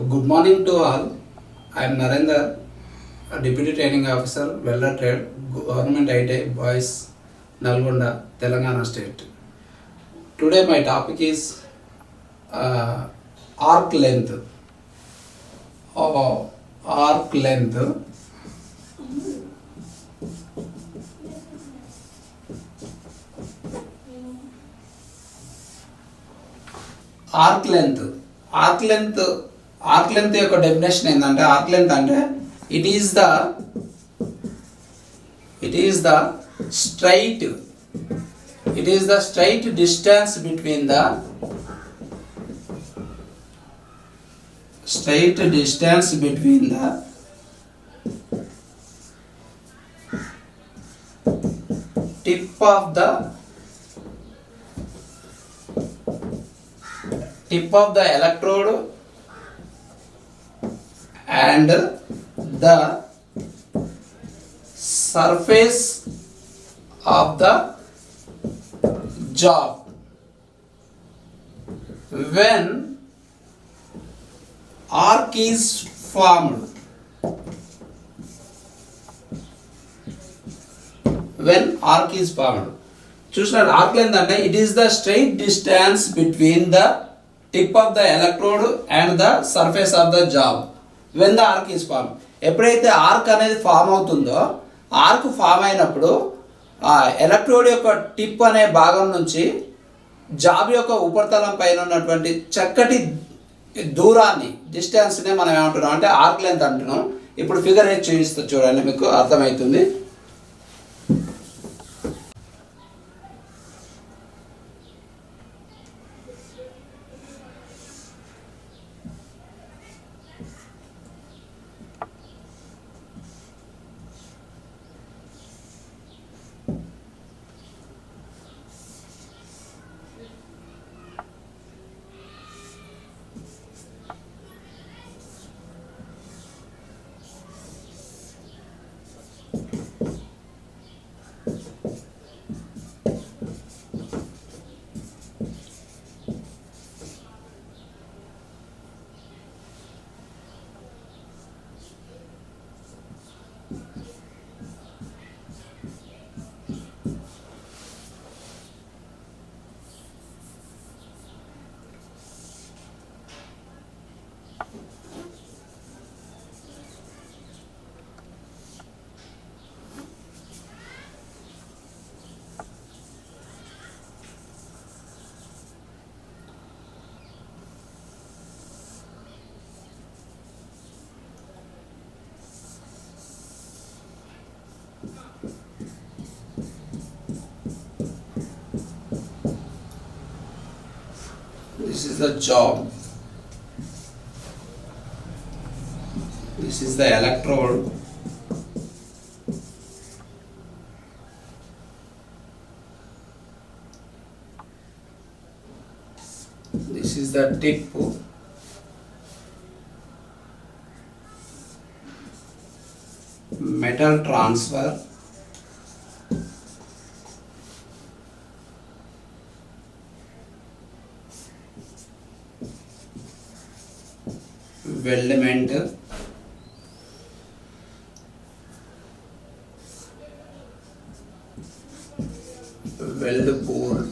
Good morning to all. I am Narendra, a Deputy Training Officer, Welder Trade, Government IT, Boys, Nalgonda, Telangana State. Today my topic is arc length. Arc length. Arc length. Arc length యొక్క definition ఏంటంటే arc length అంటే it is the straight distance between the tip of the electrode and the surface of the job. When arc is formed, చూసినారు arc length అంటే it is the straight distance between the tip of the electrode and the surface of the job when the arc is formed. ఎప్పుడైతే arc అనేది form అవుతుందో, arc form అయినప్పుడు ఆ electrode యొక్క tip అనే భాగం నుంచి జాబ్ యొక్క ఉపరితలం పైన ఉన్నటువంటి చక్కటి దూరాన్ని, డిస్టెన్స్నే మనం ఏమంటున్నాం అంటే ఆర్క్ లెంత్ అంటున్నాం. ఇప్పుడు ఫిగర్ ఏది చూపిస్తా చూడండి, మీకు అర్థమవుతుంది. This is the job. This is the electrode. This is the tip. Metal transfer. Weldment, weld bore.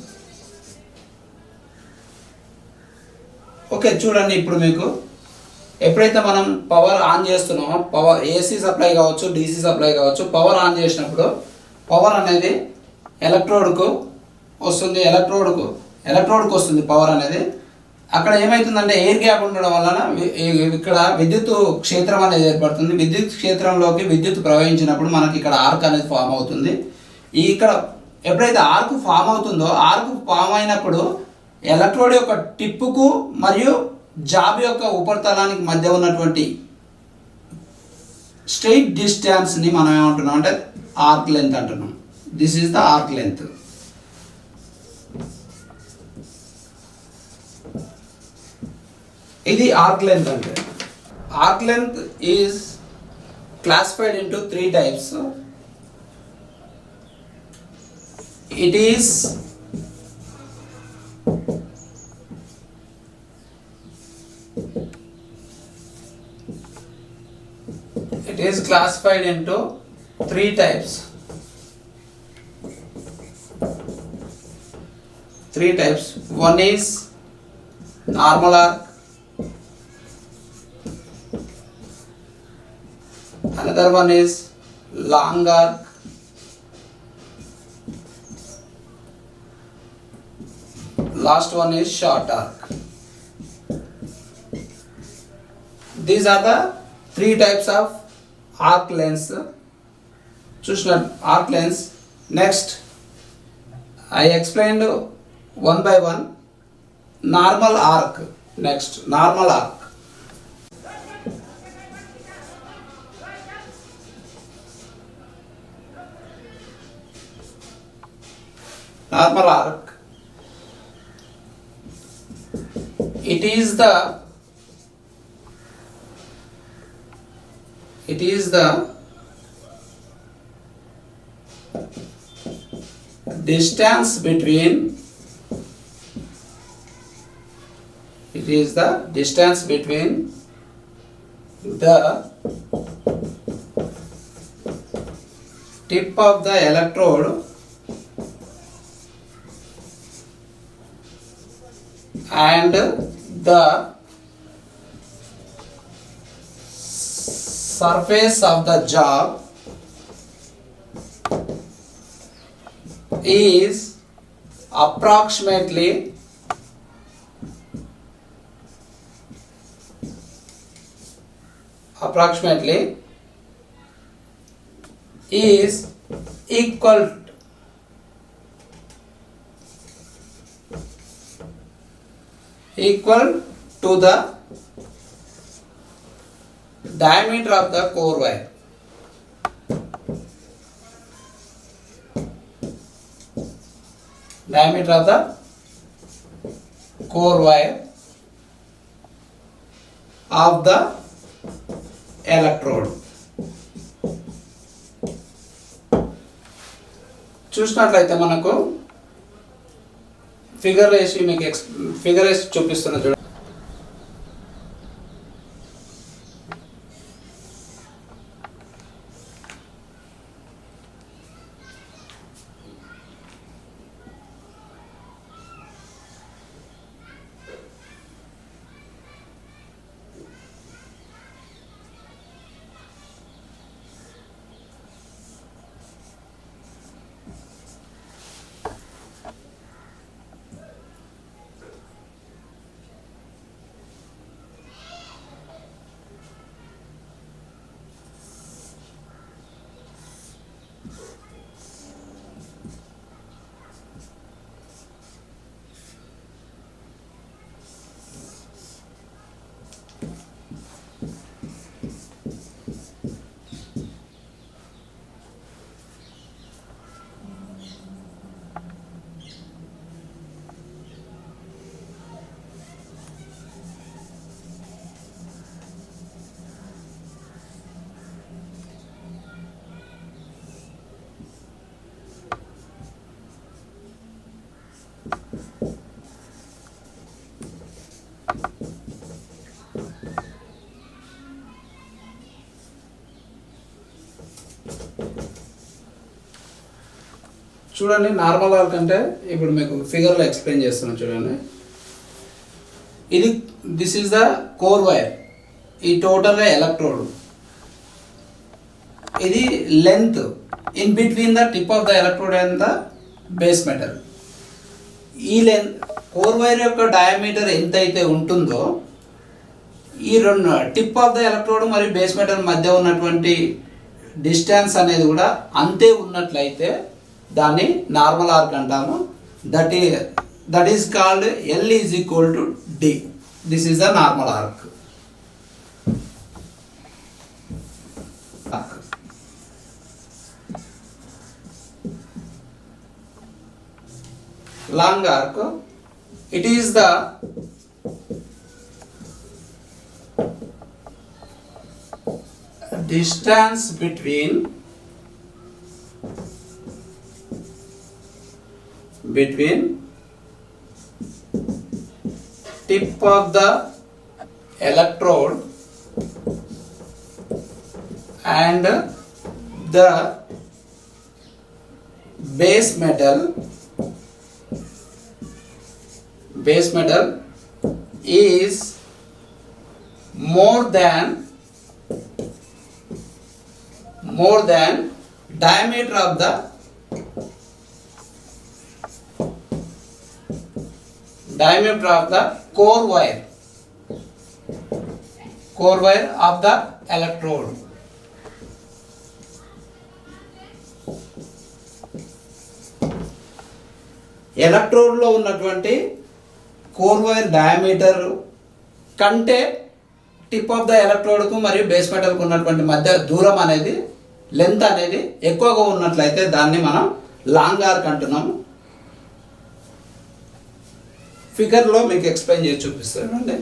Okay, చూడండి. ఇప్పుడు మీకు ఎప్పుడైతే మనం పవర్ ఆన్ చేస్తున్నామో, పవర్ ఏసీ సప్లై కావచ్చు, డీసీ సప్లై కావచ్చు, పవర్ ఆన్ చేసినప్పుడు పవర్ అనేది ఎలక్ట్రోడ్కు వస్తుంది. ఎలక్ట్రోడ్కు వస్తుంది పవర్ అనేది. అక్కడ ఏమవుతుందంటే ఎయిర్ గ్యాప్ ఉండడం వలన ఇక్కడ విద్యుత్ క్షేత్రం అనేది ఏర్పడుతుంది. విద్యుత్ క్షేత్రంలోకి విద్యుత్ ప్రవహించినప్పుడు మనకి ఇక్కడ ఆర్క్ అనేది ఫామ్ అవుతుంది. ఇక్కడ ఎప్పుడైతే ఆర్క్ ఫామ్ అవుతుందో, ఆర్క్ ఫామ్ అయినప్పుడు ఎలక్ట్రోడ్ యొక్క టిప్పుకు మరియు జాబ్ యొక్క ఉపరితలానికి మధ్య ఉన్నటువంటి స్ట్రెయిట్ డిస్టెన్స్ని మనం ఏమంటున్నాం అంటే ఆర్క్ లెంత్ అంటున్నాం. This is the arc length. ఇది ఆర్క్ లెంత్ అంటే. Arc length is classified into three types. It is It is classified into three types. One is normal arc, another one is long arc, last one is short arc. These are the three types of arc lengths. Choose arc lengths. Next, I explained one by one. Normal arc. Next, normal arc. Normal arc. It is the distance between the tip of the electrode and the surface of the job is approximately is equal to the diameter of the core wire. Diameter of the core wire of the electrode. చూసినట్లయితే మనకు figure వేసి చూపిస్తున్నా చూడండి. చూడండి, normal arc అంటే ఇప్పుడు మీకు ఫిగర్లో explain చేస్తున్నాను చూడండి. This is the core wire, ఈ టోటల్గా ఎలక్ట్రోడ్. ఇది length in between the tip of the electrode and the base metal. ఈ లెంత్ కోర్ వైర్ యొక్క డయామీటర్ ఎంతైతే ఉంటుందో ఈ రెండు టిప్ ఆఫ్ ద ఎలక్ట్రోడ్ మరియు బేస్ మెటల్ మధ్య ఉన్నటువంటి డిస్టెన్స్ అనేది కూడా అంతే ఉన్నట్లయితే దాన్ని నార్మల్ ఆర్క్ అంటాము. That is called L is equal to D. This is the normal arc. Long arc, it is the distance between tip of the electrode and the base metal is more than diameter of the core wire of the electrode. Electrode లో ఉన్నటువంటి core wire diameter కంటే tip of the electrode కు మరియు base metal కు ఉన్నటువంటి మధ్య దూరం అనేది లెంత్ అనేది ఎక్కువగా ఉన్నట్లయితే దాన్ని మనం లాంగ్ ఆర్క్ అంటున్నాము. ఫిగర్ లో మీకు ఎక్స్ప్లెయిన్ చేసి చూపిస్తానండి.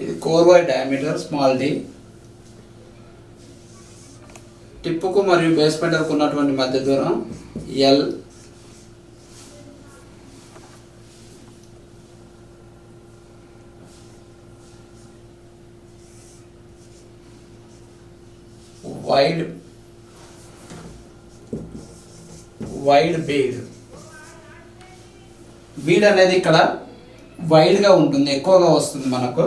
ఇది core wire diameter small D. టిప్పుకు మరియు బేస్ మెటల్కు ఉన్నటువంటి మధ్య దూరం ఎల్. వైడ్ బీడ్ అనేది ఇక్కడ వైడ్ గా ఉంటుంది, ఎక్కువగా వస్తుంది మనకు.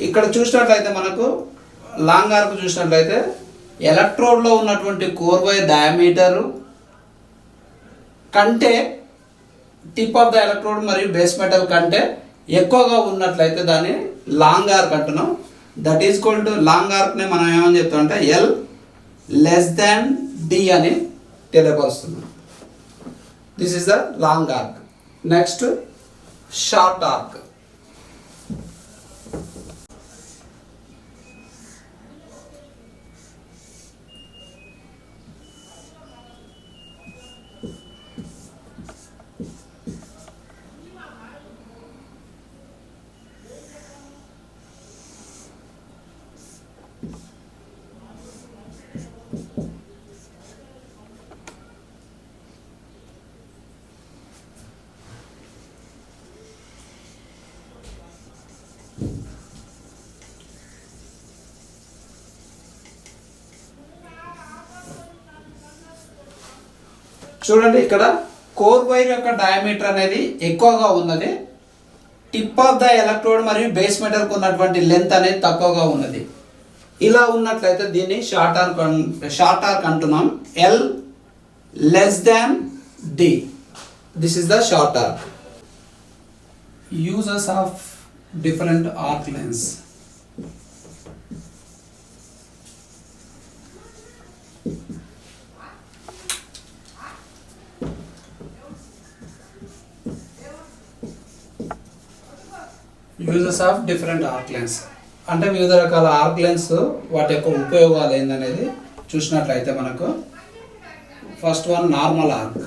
ఇక్కడ చూసినట్లయితే మనకు లాంగ్ ఆర్క్ చూసినట్లయితే ఎలక్ట్రోడ్ లో ఉన్నటువంటి కోర్ వైర్ డయామీటర్ కంటే టిప్ ఆఫ్ ద ఎలక్ట్రోడ్ మరియు బేస్ మెటల్ కంటే ఎక్కువగా ఉన్నట్లయితే దాన్ని లాంగ్ ఆర్క్ అంటున్నాం. That is equal to long arc ని మనం ఏమని చెప్తాం అంటే ఎల్ లెస్ దాన్ డి అని తెలియపరుస్తున్నాం. This is the long arc. Next short arc. చూడండి, ఇక్కడ కోర్ వైర్ యొక్క డయామీటర్ అనేది ఎక్కువగా ఉన్నది, టిప్ ఆఫ్ ద ఎలక్ట్రోడ్ మరియు బేస్ మెటల్ కు ఉన్నటువంటి లెంత్ అనేది తక్కువగా ఉన్నది. ఇలా ఉన్నట్లయితే దీన్ని షార్ట్ ఆర్క్ అంటున్నాం. L less than D. This is the short arc. Uses of different arc lengths. Uses of different arc lengths అంటే వివిధ రకాల ఆర్క్ లెన్స్ వాటి యొక్క ఉపయోగాలు ఏందనేది చూసినట్లయితే మనకు first one normal arc.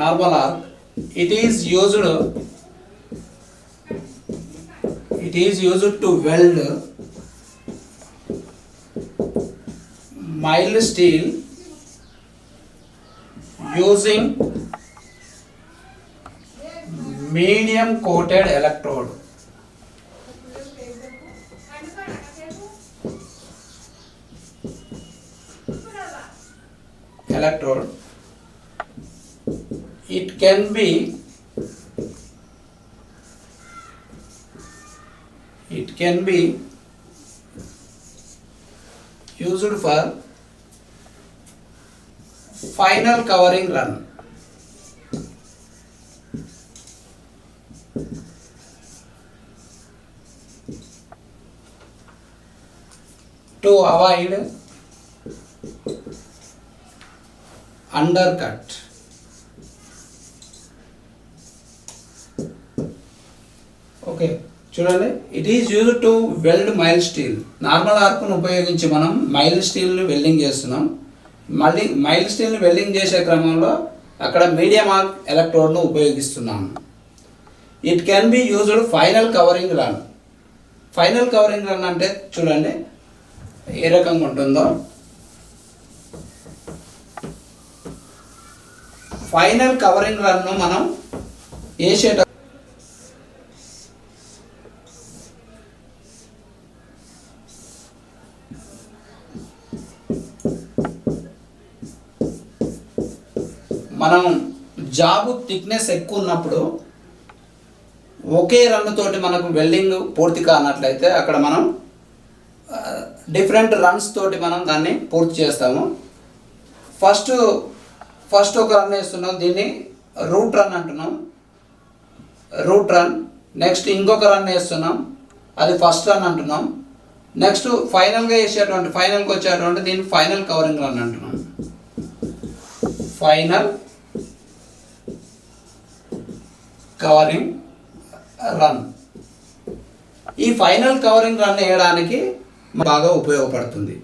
Normal arc it is used to weld mild steel using medium coated electrode. It can be used for final covering run. to avoid undercut. Okay చూడండి, it is used to weld mild steel. Normal ఆర్క్ను ఉపయోగించి మనం mile స్టీల్ని welding చేస్తున్నాం. మళ్ళీ mile స్టీల్ని welding చేసే క్రమంలో అక్కడ medium arc ఎలక్ట్రోడ్ను ఉపయోగిస్తున్నాము. It can be used final covering run. Final covering run అంటే చూడండి ఏ రకంగా ఉంటుందో. ఫైనల్ కవరింగ్ రన్ను మనం వేసేట మనం జాబు థిక్నెస్ ఎక్కువ ఉన్నప్పుడు ఒకే రన్ తోటి మనకు వెల్డింగ్ పూర్తి కానట్లయితే అక్కడ మనం డిఫరెంట్ రన్స్ తోటి మనం దాన్ని పూర్తి చేస్తాము. ఫస్ట్ ఒక రన్ వేస్తున్నాం, దీన్ని రూట్ రన్ అంటున్నాం, రూట్ రన్. నెక్స్ట్ ఇంకొక రన్ వేస్తున్నాం, అది ఫస్ట్ రన్ అంటున్నాం. నెక్స్ట్ ఫైనల్గా ఫైనల్కి వచ్చేటువంటి దీన్ని ఫైనల్ కవరింగ్ రన్ అంటున్నాం. Final covering run. ఈ ఫైనల్ కవరింగ్ రన్ వేయడానికి బాగా ఉపయోగపడుతుంది.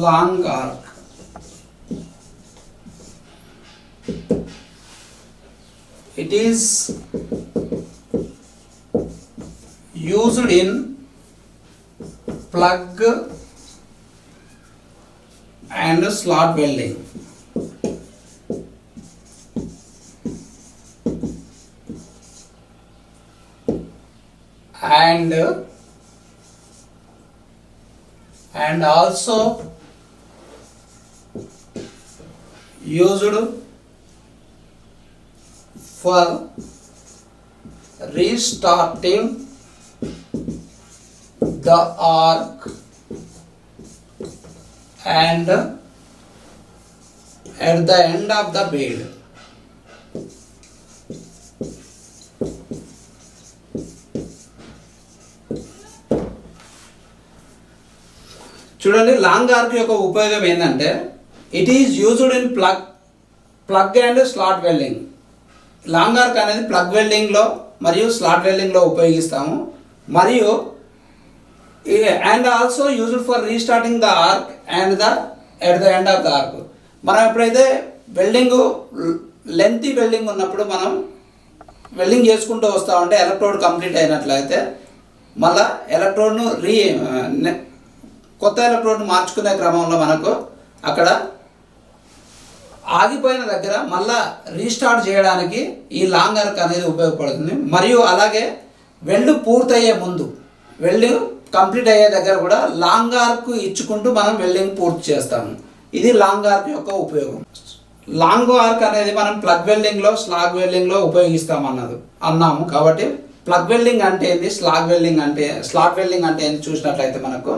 Long arc. It is used in plug and slot welding. And also used for restarting the arc and at the end of the build. చూడండి, long arc యొక్క ఉపయోగం ఏంటంటే it is used in plug and slot welding. Long arc అనేది plug వెల్డింగ్లో మరియు slot వెల్డింగ్లో ఉపయోగిస్తాము. మరియు and also used for restarting the arc and at the end of the arc. మనం ఎప్పుడైతే వెల్డింగ్ లెంతీ వెల్డింగ్ ఉన్నప్పుడు మనం వెల్డింగ్ చేసుకుంటూ వస్తామంటే ఎలక్ట్రోడ్ కంప్లీట్ అయినట్లయితే మళ్ళీ ఎలక్ట్రోడ్ను కొత్త ఎలక్ట్రోడ్ మార్చుకునే క్రమంలో మనకు అక్కడ ఆగిపోయిన దగ్గర మళ్ళా రీస్టార్ట్ చేయడానికి ఈ లాంగ్ ఆర్క్ అనేది ఉపయోగపడుతుంది. మరియు అలాగే వెల్డ్ పూర్తయ్యే ముందు, వెల్డ్ కంప్లీట్ అయ్యే దగ్గర కూడా లాంగ్ ఆర్క్ ఇచ్చుకుంటూ మనం వెల్డింగ్ పూర్తి చేస్తాము. ఇది లాంగ్ ఆర్క్ యొక్క ఉపయోగం. లాంగ్ ఆర్క్ అనేది మనం ప్లగ్ వెల్డింగ్లో స్లాగ్ వెల్డింగ్లో అన్నాము. కాబట్టి ప్లగ్ వెల్డింగ్ అంటే ఏంటి, స్లాట్ వెల్డింగ్ అంటే ఏంటి చూసినట్లయితే మనకు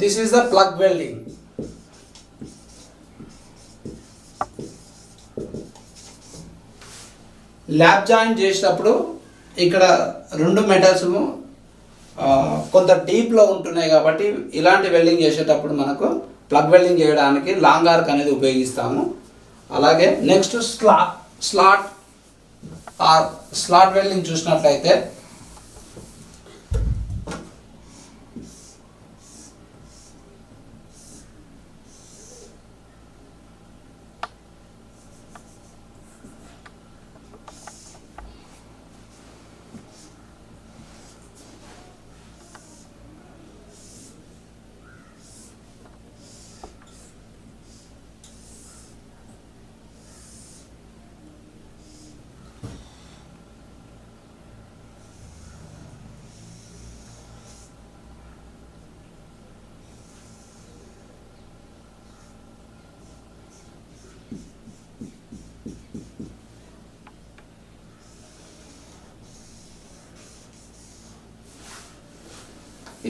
this is the plug welding. Lab joint చేసేటప్పుడు ఇక్కడ రెండు మెటల్స్ కొంత డీప్లో ఉంటున్నాయి కాబట్టి ఇలాంటి వెల్డింగ్ చేసేటప్పుడు మనకు ప్లగ్ వెల్డింగ్ చేయడానికి లాంగ్ ఆర్క్ అనేది ఉపయోగిస్తాము. అలాగే నెక్స్ట్ స్లాట్ వెల్డింగ్ చూసినట్లయితే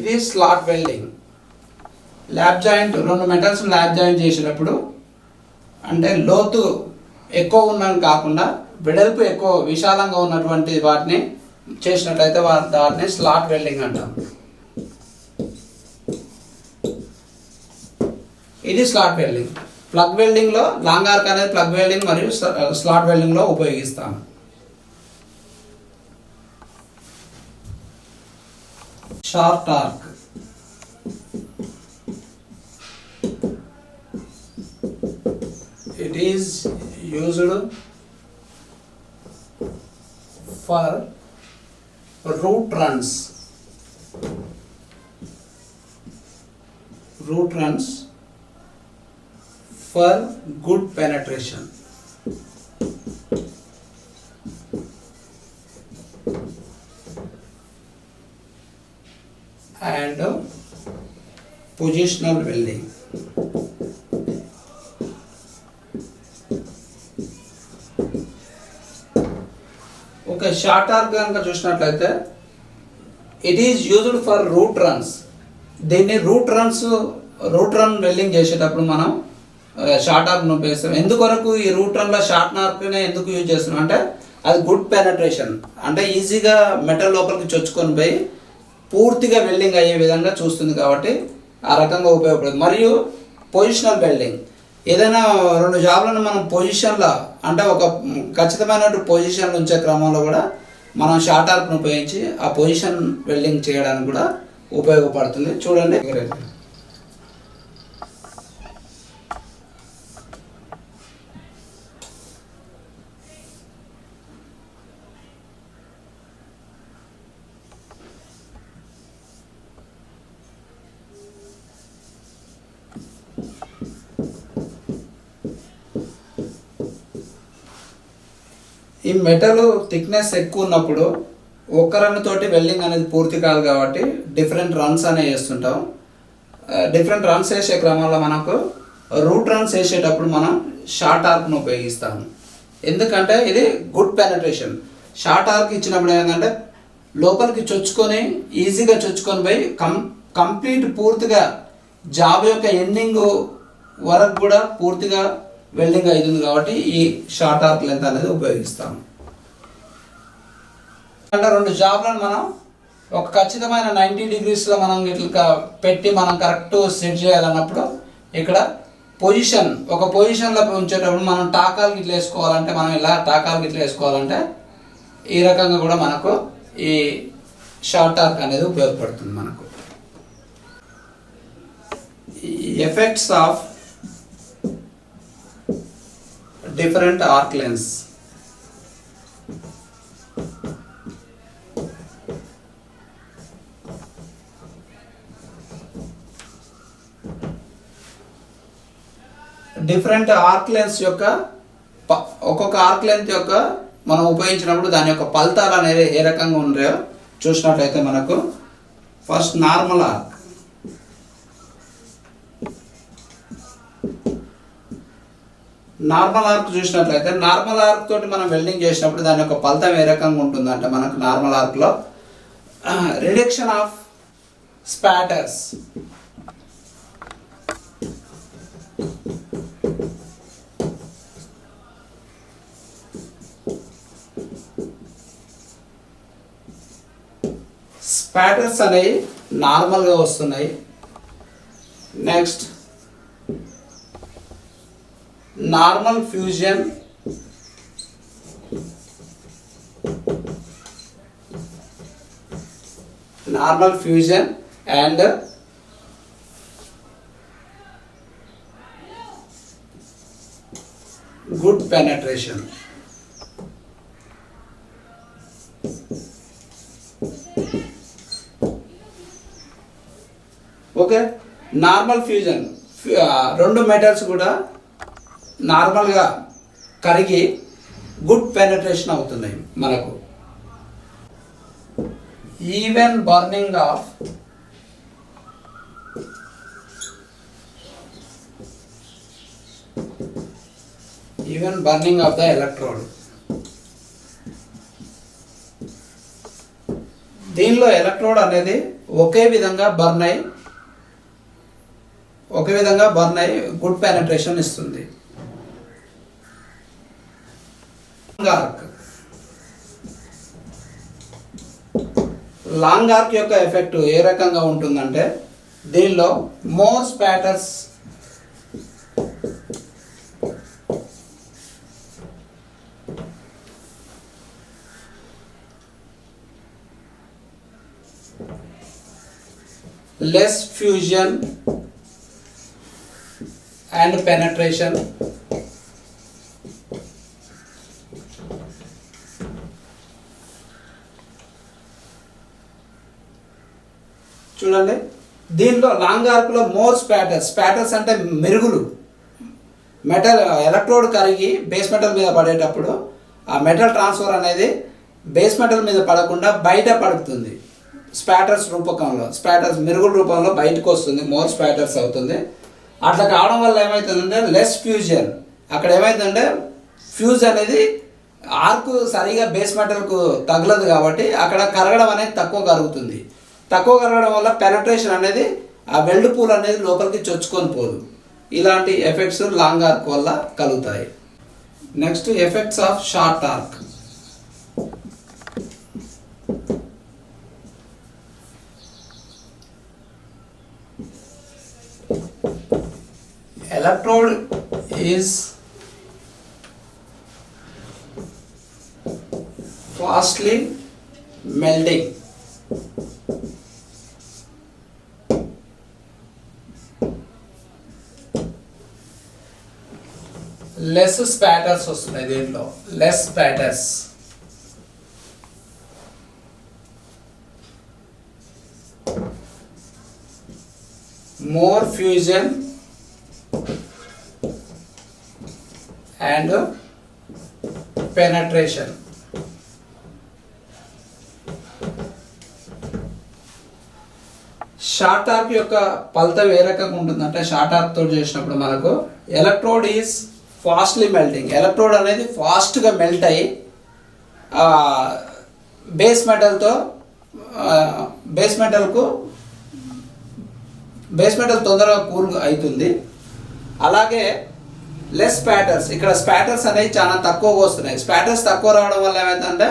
ఇది స్లాట్ వెల్డింగ్. ల్యాబ్ జాయింట్, రెండు మెటల్స్ ల్యాబ్ జాయింట్ చేసేటప్పుడు అంటే లోతు ఎక్కువ ఉన్నది కాకుండా వెడల్పు ఎక్కువ విశాలంగా ఉన్నటువంటి వాటిని చేసినట్లయితే దాన్ని స్లాట్ వెల్డింగ్ అంటాం. ఇది స్లాట్ వెల్డింగ్. ప్లగ్ వెల్డింగ్లో లాంగ్ ఆర్క్ అనేది ప్లగ్ వెల్డింగ్ మరియు స్లాట్ వెల్డింగ్లో ఉపయోగిస్తాం. Short arc. It is used for root runs. Root runs for good penetration. And positional welding. Okay, short arc కనుక చూసినట్లయితే it is used for route runs. దీన్ని route run welding చేసేటప్పుడు మనం short ఆర్క్ను ఉపయోగిస్తాం. ఎందుకొరకు ఈ రూట్ రన్లో షార్ట్ ఆర్క్నే ఎందుకు యూజ్ చేస్తున్నాం అంటే అది గుడ్ పెనట్రేషన్, అంటే ఈజీగా మెటల్ లోపలికి చొచ్చుకొని పోయి పూర్తిగా వెల్డింగ్ అయ్యే విధంగా చూస్తుంది కాబట్టి ఆ రకంగా ఉపయోగపడుతుంది. మరియు పొజిషనల్ వెల్డింగ్, ఏదైనా రెండు జాబ్లను మనం పొజిషన్లో అంటే ఒక ఖచ్చితమైన పొజిషన్లో ఉంచే క్రమంలో కూడా మనం షార్ట్ ఆర్క్ను ఉపయోగించి ఆ పొజిషన్ వెల్డింగ్ చేయడానికి కూడా ఉపయోగపడుతుంది. చూడండి, ఈ మెటల్ థిక్నెస్ ఎక్కువ ఉన్నప్పుడు ఒక్క రన్ తోటి వెల్డింగ్ అనేది పూర్తి కాదు కాబట్టి డిఫరెంట్ రన్స్ అనేవి వేస్తుంటాం. డిఫరెంట్ రన్స్ వేసే క్రమంలో మనకు రూట్ రన్స్ వేసేటప్పుడు మనం షార్ట్ ఆర్క్ను ఉపయోగిస్తాము. ఎందుకంటే ఇది గుడ్ పెనట్రేషన్. షార్ట్ ఆర్క్ ఇచ్చినప్పుడు ఏంటంటే లోపలికి చొచ్చుకొని ఈజీగా చొచ్చుకొని పోయి కంప్లీట్ పూర్తిగా జాబ్ యొక్క ఎండింగ్ వరకు కూడా పూర్తిగా వెల్డింగ్ అవుతుంది కాబట్టి ఈ షార్ట్ ఆర్క్ లెంత్ అనేది ఉపయోగిస్తాం. అంటే రెండు జాబ్లను మనం ఒక ఖచ్చితమైన 90 degreesలో మనం ఇట్లా పెట్టి మనం కరెక్ట్ సెట్ చేయాలన్నప్పుడు ఇక్కడ ఒక పొజిషన్లో ఉంచేటప్పుడు మనం టాకాలు ఇట్లా వేసుకోవాలంటే మనం ఇలా టాకాలు ఇట్లా వేసుకోవాలంటే ఈ రకంగా కూడా మనకు ఈ షార్ట్ ఆర్క్ అనేది ఉపయోగపడుతుంది. మనకు effects of different arc lengths. Different arc lengths యొక్క ఒక్కొక్క ఆర్క్ లెంత్ యొక్క మనం ఉపయోగించినప్పుడు దాని యొక్క ఫలితాలు అనేది ఏ రకంగా ఉన్నాయో చూసినట్లయితే మనకు first normal arc. Normal arc చూసినట్లయితే నార్మల్ ఆర్క్ తోటి మనం వెల్డింగ్ చేసినప్పుడు దాని యొక్క ఫలితం ఏ రకంగా ఉంటుందంటే మనకు నార్మల్ ఆర్క్లో రిడక్షన్ ఆఫ్ స్పాటర్స్, స్పాటర్స్ అనేవి నార్మల్గా వస్తున్నాయి. Next normal fusion, and good penetration. Okay, normal fusion రెండు మెటల్స్ కూడా నార్మల్గా కరిగి గుడ్ పెనట్రేషన్ అవుతున్నాయి మనకు. Even burning of the electrode. దీనిలో ఎలక్ట్రోడ్ అనేది ఒకే విధంగా బర్న్ అయ్యి గుడ్ పెనట్రేషన్ ఇస్తుంది. లాంగ్ ఆర్క్ యొక్క ఎఫెక్ట్ ఏ రకంగా ఉంటుందంటే దీనిలో more spatters less fusion and penetration, చూడండి దీనిలో లాంగ్ ఆర్క్లో మోర్ స్పాటర్స్ అంటే మెరుగులు, మెటల్ ఎలక్ట్రోడ్ కరిగి బేస్ మెటల్ మీద పడేటప్పుడు ఆ మెటల్ ట్రాన్స్ఫర్ అనేది బేస్ మెటల్ మీద పడకుండా బయట పడుతుంది. స్పాటర్స్ రూపకంలో, స్పాటర్స్ మెరుగుల రూపంలో బయటకు వస్తుంది, మోర్ స్పాటర్స్ అవుతుంది. అట్లా కావడం వల్ల ఏమవుతుందంటే లెస్ ఫ్యూజన్. అక్కడ ఏమవుతుందంటే ఫ్యూజ్ అనేది ఆర్క్ సరిగా బేస్ మెటల్కు తగలదు కాబట్టి అక్కడ కరగడం అనేది తక్కువ కరుగుతుంది. తక్కువ కరగడం వల్ల పెనట్రేషన్ అనేది ఆ వెల్డ్ పూల్ అనేది లోపలికి చొచ్చుకొని పోదు. ఇలాంటి ఎఫెక్ట్స్ లాంగ్ ఆర్క్ వల్ల కలుగుతాయి. Next effects of short arc. Electrode is fastly melting. Less spatters వస్తున్నాయి దీంట్లో, less spatters. More fusion and penetration. Short arc యొక్క ఫలితం ఏ రకంగా ఉంటుందంటే షార్ట్ ఆర్క్ తోటి చేసినప్పుడు మనకు electrode is fastly melting. Electrode అనేది ఫాస్ట్గా మెల్ట్ అయ్యి బేస్ మెటల్ తొందరగా కూల్ అవుతుంది. అలాగే లెస్ స్పాటర్స్, ఇక్కడ స్పాటర్స్ అనేవి చాలా తక్కువగా వస్తున్నాయి. స్పాటర్స్ తక్కువ రావడం వల్ల ఏమవుతుందంటే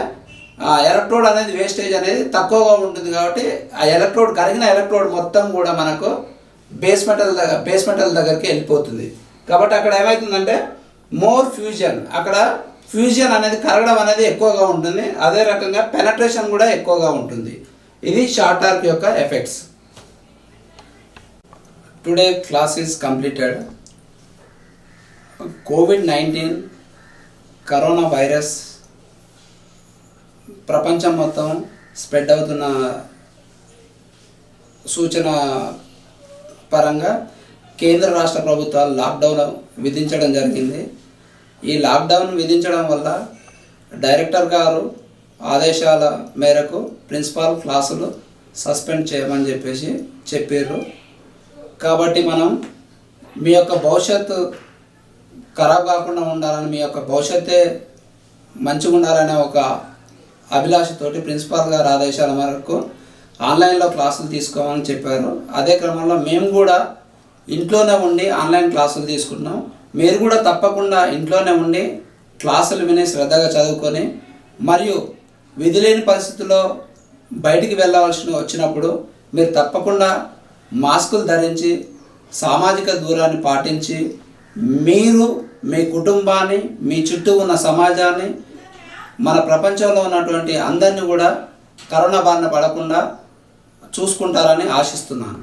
ఎలక్ట్రోడ్ అనేది వేస్టేజ్ అనేది తక్కువగా ఉంటుంది కాబట్టి ఆ ఎలక్ట్రోడ్ కరిగిన ఎలక్ట్రోడ్ మొత్తం కూడా మనకు బేస్ మెటల్ దగ్గరికి వెళ్ళిపోతుంది. కాబట్టి అక్కడ ఏమవుతుందంటే మోర్ ఫ్యూజన్, అక్కడ ఫ్యూజన్ అనేది కరగడం అనేది ఎక్కువగా ఉంటుంది. అదే రకంగా పెనట్రేషన్ కూడా ఎక్కువగా ఉంటుంది. ఇది షార్ట్ ఆర్క్ యొక్క effects. Today class is completed. COVID-19 corona virus ప్రపంచం మొత్తం స్ప్రెడ్ అవుతున్న సూచన పరంగా కేంద్ర రాష్ట్ర ప్రభుత్వాలు లాక్డౌన్ విధించడం జరిగింది. ఈ లాక్డౌన్ విధించడం వల్ల డైరెక్టర్ గారు ఆదేశాల మేరకు ప్రిన్సిపాల్ క్లాసులు సస్పెండ్ చేయమని చెప్పారు. కాబట్టి మనం మీ యొక్క భవిష్యత్తు ఖరాబ్ కాకుండా ఉండాలని, మీ యొక్క భవిష్యత్తే మంచిగా ఉండాలనే ఒక అభిలాషతోటి ప్రిన్సిపాల్ గారు ఆదేశాల మేరకు ఆన్లైన్లో క్లాసులు తీసుకోమని చెప్పారు. అదే క్రమంలో మేము కూడా ఇంట్లోనే ఉండి ఆన్లైన్ క్లాసులు తీసుకుంటున్నాం. మీరు కూడా తప్పకుండా ఇంట్లోనే ఉండి క్లాసులు విని శ్రద్ధగా చదువుకొని, మరియు విధి లేని పరిస్థితుల్లో బయటికి వచ్చినప్పుడు మీరు తప్పకుండా మాస్కులు ధరించి సామాజిక దూరాన్ని పాటించి మీరు మీ కుటుంబాన్ని, మీ చుట్టూ ఉన్న సమాజాన్ని, మన ప్రపంచంలో ఉన్నటువంటి అందరినీ కూడా కరోనా బారిన పడకుండా చూసుకుంటారని ఆశిస్తున్నాను.